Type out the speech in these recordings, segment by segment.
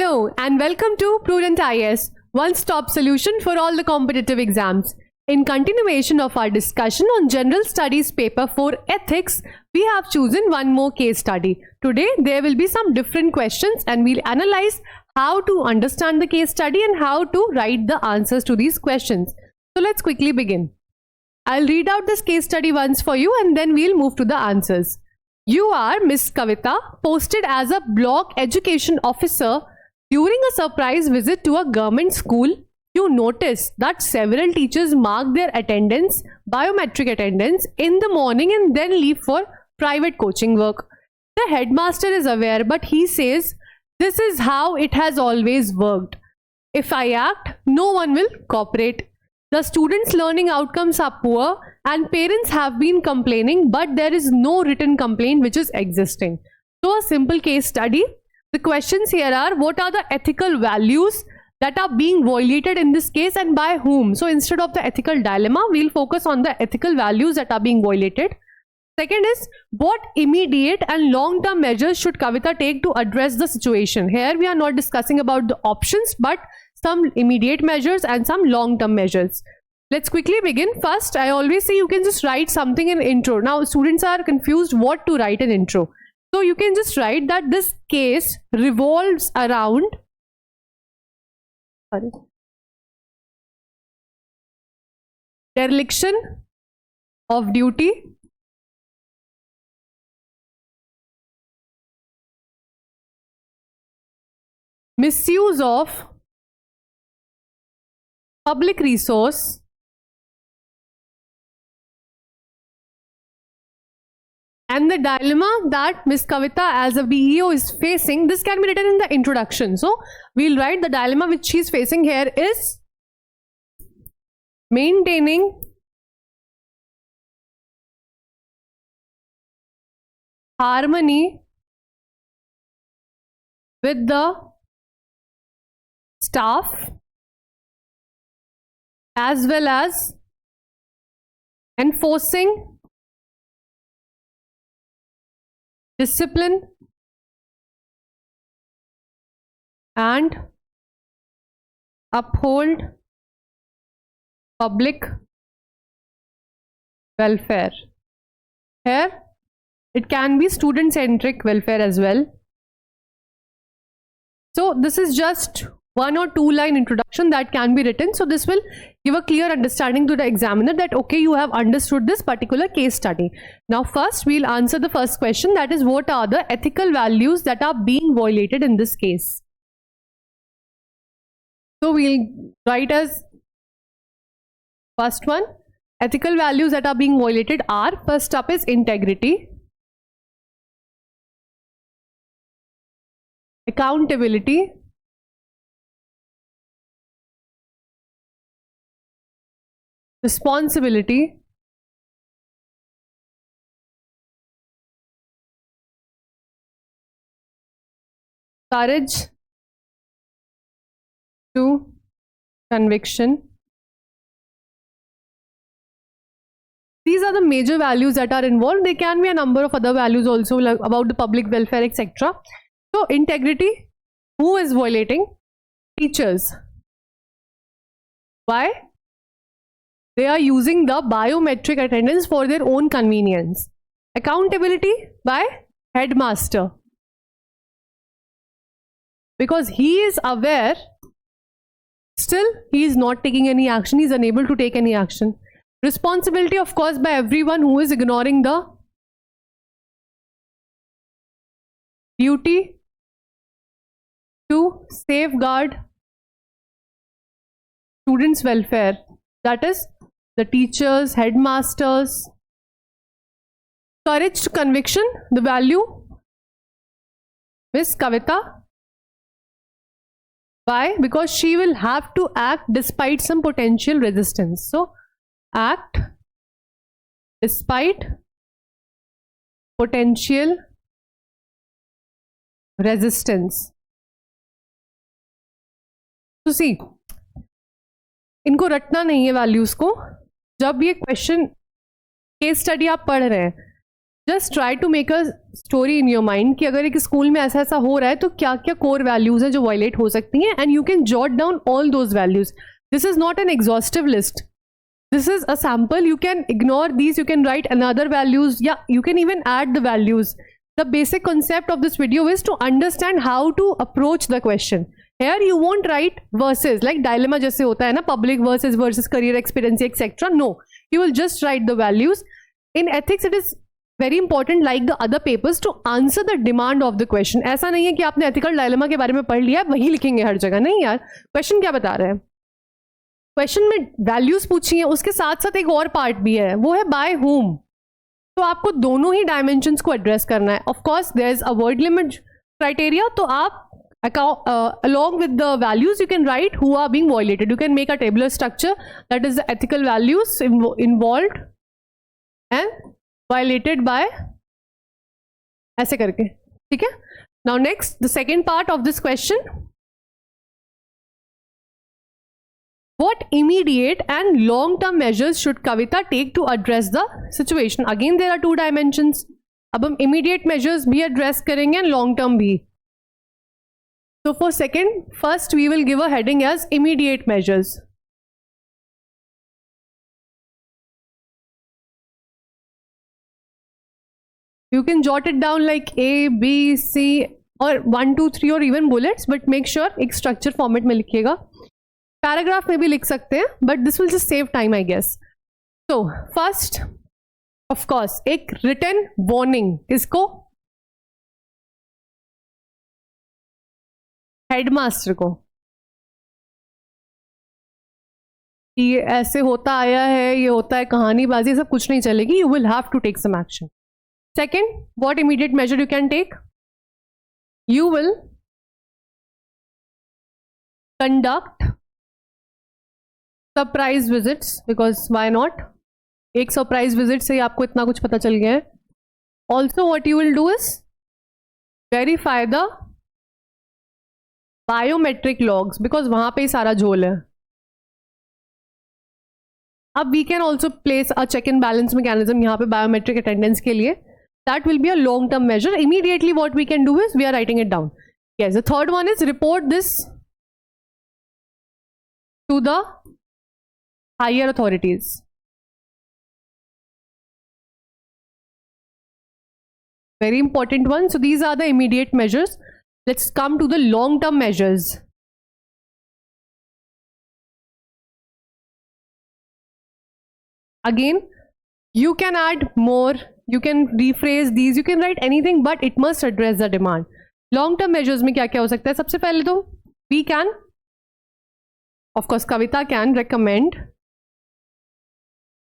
Hello and welcome to Prudent IS, one-stop solution for all the competitive exams. In continuation of our discussion on General Studies Paper 4 Ethics, we have chosen one more case study. Today there will be some different questions and we'll analyze how to understand the case study and how to write the answers to these questions. So let's quickly begin. I'll read out this case study once for you and then we'll move to the answers. You are Miss Kavita, posted as a block education officer. During a surprise visit to a government school, you notice that several teachers mark their attendance, biometric attendance, in the morning and then leave for private coaching work. The headmaster is aware, but he says, "This is how it has always worked. If I act, no one will cooperate. The students' learning outcomes are poor and parents have been complaining, but there is no written complaint which is existing." So a simple case study. The questions here are, what are the ethical values that are being violated in this case and by whom? So instead of the ethical dilemma, we'll focus on the ethical values that are being violated. Second is, what immediate and long-term measures should Kavita take to address the situation? Here we are not discussing about the options, but some immediate measures and some long-term measures. Let's quickly begin. First, I always say you can just write something in intro. Now students are confused what to write in intro. So you can just write that this case revolves around dereliction of duty, misuse of public resource, and the dilemma that Miss Kavita as a BEO is facing. This can be written in the introduction. So we'll write the dilemma which she is facing here is maintaining harmony with the staff as well as enforcing discipline and uphold public welfare. Here it can be student-centric welfare as well. So this is just one or two line introduction that can be written. So this will give a clear understanding to the examiner that okay, you have understood this particular case study. Now first we'll answer the first question, that is, what are the ethical values that are being violated in this case? So we'll write as first one, ethical values that are being violated are, first up is integrity, accountability, responsibility, courage to conviction. These are the major values that are involved. There can be a number of other values also, like about the public welfare, etc. So integrity, who is violating? Teachers. Why? They are using the biometric attendance for their own convenience. Accountability by headmaster, because he is aware, still he is not taking any action, he is unable to take any action. Responsibility, of course, by everyone who is ignoring the duty to safeguard students' welfare, that is the teachers, headmasters. Courage to conviction, the value, Miss Kavita. Why? Because she will have to act despite some potential resistance. So act despite potential resistance. So see, इनको रटना नहीं है values को. जब ये question case study आप पढ़ रहे हैं just try to make a story in your mind कि अगर एक स्कूल में ऐसा ऐसा हो रहा है तो क्या क्या कोर वैल्यूज हैं जो वायलेट हो सकती हैं, and you can jot down all those values. This is not an exhaustive list. This is a sample. You can ignore these. You can write another values. Yeah, you can even add the values. The basic concept of this video is to understand how to approach the question. Here you won't write verses like dilemma जैसे होता है ना, public versus career experience etc. No, you will just write the values. In ethics, it is very important, like the other papers, to answer the demand of the question. ऐसा नहीं है कि आपने ethical dilemma के बारे में पढ़ लिया वही लिखेंगे हर जगह. नहीं यार, question क्या बता रहे हैं. क्वेश्चन में वैल्यूज पूछी है, उसके साथ साथ एक और पार्ट भी है, वो है बाय होम. तो आपको दोनों ही डायमेंशंस को एड्रेस करना है. Of course there is a word limit criteria, तो आप along with the values you can write who are being violated. You can make a tabular structure that is the ethical values involved and violated by ऐसे करके. ठीक है. Now next, the second part of this question. What immediate and long-term measures should Kavita take to address the situation? Again, there are two dimensions. अब हम immediate measures भी address करेंगे and long-term भी. So for second, first we will give a heading as immediate measures. You can jot it down like A, B, C or 1, 2, 3 or even bullets, but make sure एक structure format में लिखिएगा. Paragraph में भी लिख सकते हैं, but this will just save time I guess. So first of course एक written warning, इसको हेडमास्टर को ये ऐसे होता आया है, ये होता है, कहानीबाजी सब कुछ नहीं चलेगी. You will have to take some action. Second, what immediate measure you can take? You will conduct surprise visits, because why not. एक सरप्राइज विजिट से ही आपको इतना कुछ पता चल गया है. Also what you will do is verify the biometric logs, because वहां पे ही सारा झोल है. अब we can also place a check and balance mechanism यहाँ पे बायोमेट्रिक अटेंडेंस के लिए. That will be a long term measure. Immediately what we can do is we are writing it down. Yes, the third one is report this to the higher authorities. Very important one. So these are the immediate measures. Let's come to the long-term measures. Again, you can add more, you can rephrase these, you can write anything, but it must address the demand. Long-term measures में क्या क्या हो सकता है? सबसे पहले तो we can, of course, Kavita can recommend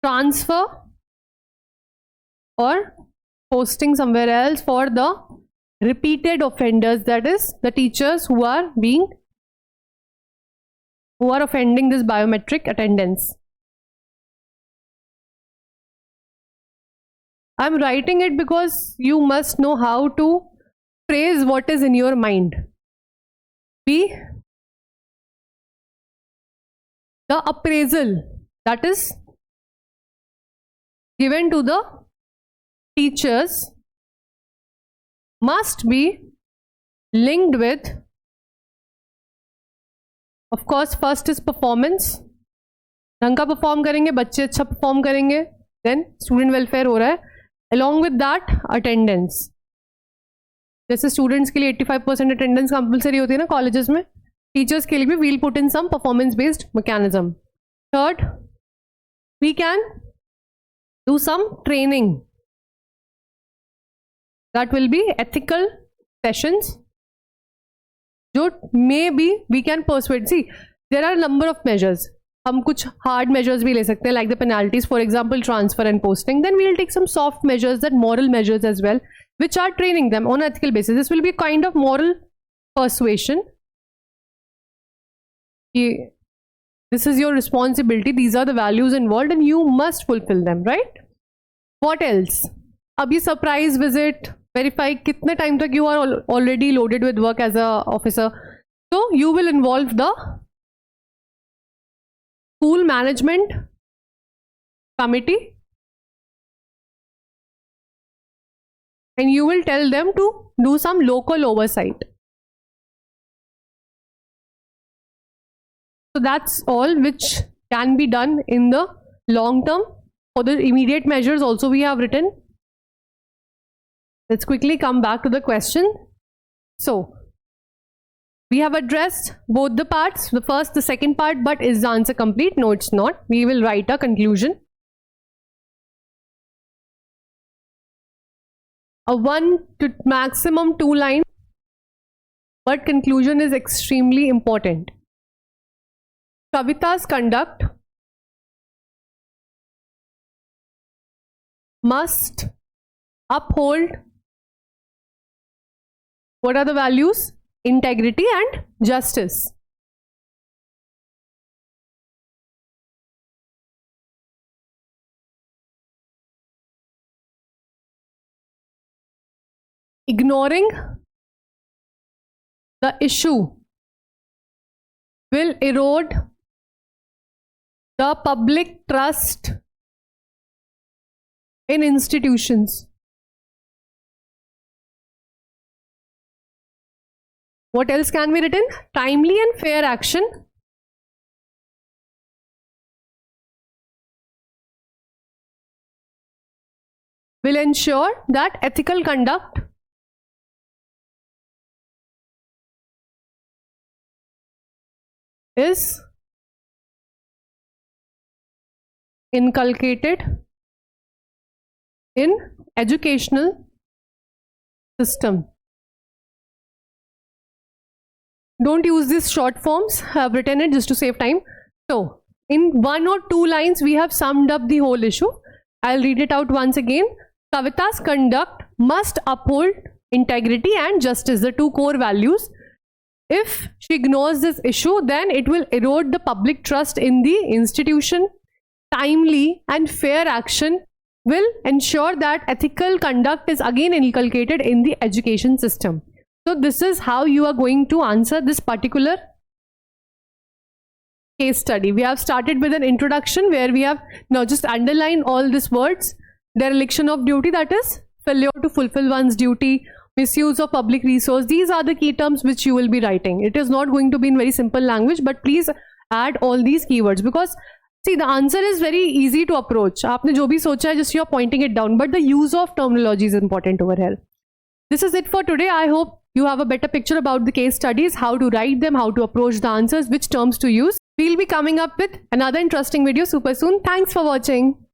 transfer or posting somewhere else for the repeated offenders, that is the teachers who are offending this biometric attendance. I'm writing it because you must know how to phrase what is in your mind. B, the appraisal that is given to the teachers must be linked with, of course, first is performance. ढंग का perform करेंगे बच्चे, अच्छा perform करेंगे, then student welfare हो रहा है. Along with that attendance. जैसे स्टूडेंट्स के लिए 85% अटेंडेंस कंपल्सरी होती है ना कॉलेजेस में, टीचर्स के लिए भी we'll put in some performance based mechanism. Third, we can do some training. That will be ethical sessions. जो maybe we can persuade. See, there are a number of measures. हम कुछ hard measures भी ले सकते हैं, like the penalties, for example, transfer and posting. Then we will take some soft measures, that moral measures as well, which are training them on an ethical basis. This will be a kind of moral persuasion. This is your responsibility. These are the values involved and you must fulfill them, right? What else? अब ये surprise visit, verify कितने time तक you are already loaded with work as a officer. So you will involve the school management committee and you will tell them to do some local oversight. So that's all which can be done in the long term. For the immediate measures also we have written. Let's quickly come back to the question. So we have addressed both the parts, the first, the second part, but is the answer complete? No, it's not. We will write a conclusion. A 1 to maximum 2 line, but conclusion is extremely important. Kavita's conduct must uphold, what are the values? Integrity and justice. Ignoring the issue will erode the public trust in institutions. What else can be written? Timely and fair action will ensure that ethical conduct is inculcated in educational system. Don't use these short forms. I have written it just to save time. So in 1 or 2 lines we have summed up the whole issue. I'll read it out once again. Kavita's conduct must uphold integrity and justice, the 2 core values. If she ignores this issue, then it will erode the public trust in the institution. Timely and fair action will ensure that ethical conduct is again inculcated in the education system. So this is how you are going to answer this particular case study. We have started with an introduction where we have now just underlined all these words. Dereliction of duty, that is failure to fulfill one's duty. Misuse of public resource. These are the key terms which you will be writing. It is not going to be in very simple language, but please add all these keywords, because see, the answer is very easy to approach. आपने जो भी सोचा है, just you are pointing it down, but the use of terminology is important over here. This is it for today. I hope you have a better picture about the case studies, how to write them, how to approach the answers, which terms to use. We'll be coming up with another interesting video super soon. Thanks for watching.